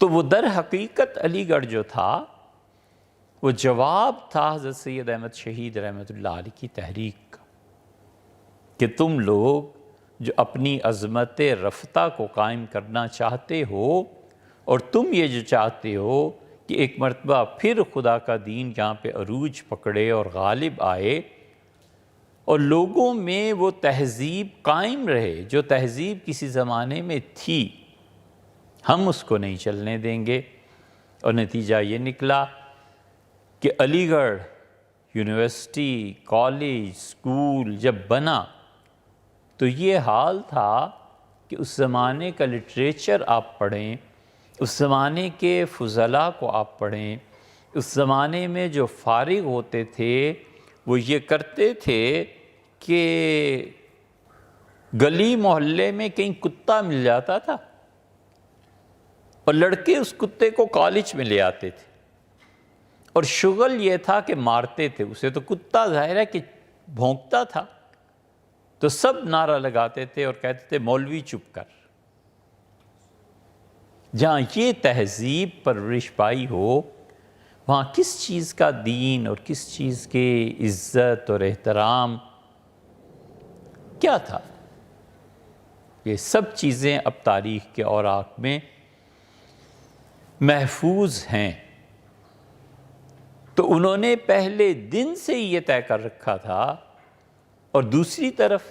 تو وہ در حقیقت علی گڑھ جو تھا وہ جواب تھا حضرت سید احمد شہید رحمۃ اللہ علیہ کی تحریک کا، کہ تم لوگ جو اپنی عظمت رفتہ کو قائم کرنا چاہتے ہو، اور تم یہ جو چاہتے ہو کہ ایک مرتبہ پھر خدا کا دین یہاں پہ عروج پکڑے اور غالب آئے، اور لوگوں میں وہ تہذیب قائم رہے جو تہذیب کسی زمانے میں تھی، ہم اس کو نہیں چلنے دیں گے۔ اور نتیجہ یہ نکلا کہ علی گڑھ یونیورسٹی، کالج، اسکول جب بنا تو یہ حال تھا کہ اس زمانے کا لٹریچر آپ پڑھیں، اس زمانے کے فضلاء کو آپ پڑھیں، اس زمانے میں جو فارغ ہوتے تھے وہ یہ کرتے تھے کہ گلی محلے میں کہیں کتا مل جاتا تھا اور لڑکے اس کتے کو کالج میں لے آتے تھے، اور شغل یہ تھا کہ مارتے تھے اسے، تو کتا ظاہر ہے کہ بھونکتا تھا، تو سب نعرہ لگاتے تھے اور کہتے تھے مولوی چپ کر۔ جہاں یہ تہذیب پرورش پائی ہو وہاں کس چیز کا دین اور کس چیز کے عزت اور احترام کیا تھا؟ یہ سب چیزیں اب تاریخ کے اوراق میں محفوظ ہیں۔ تو انہوں نے پہلے دن سے ہی یہ طے کر رکھا تھا، اور دوسری طرف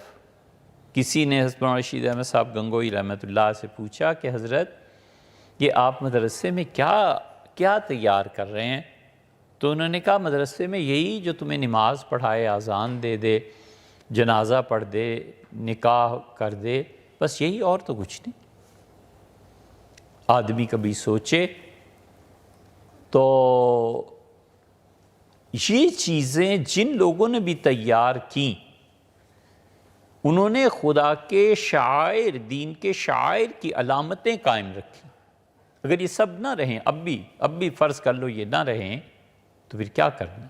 کسی نے حضرت مولانا رشید احمد صاحب گنگوئی رحمۃ اللہ سے پوچھا کہ حضرت یہ آپ مدرسے میں کیا تیار کر رہے ہیں؟ تو انہوں نے کہا مدرسے میں یہی جو تمہیں نماز پڑھائے، اذان دے دے، جنازہ پڑھ دے، نکاح کر دے، بس یہی، اور تو کچھ نہیں۔ آدمی کبھی سوچے تو یہ چیزیں جن لوگوں نے بھی تیار کیں انہوں نے خدا کے شعائر، دین کے شعائر کی علامتیں قائم رکھی۔ اگر یہ سب نہ رہیں، اب بھی فرض کر لو یہ نہ رہیں، تو پھر کیا کرنا؟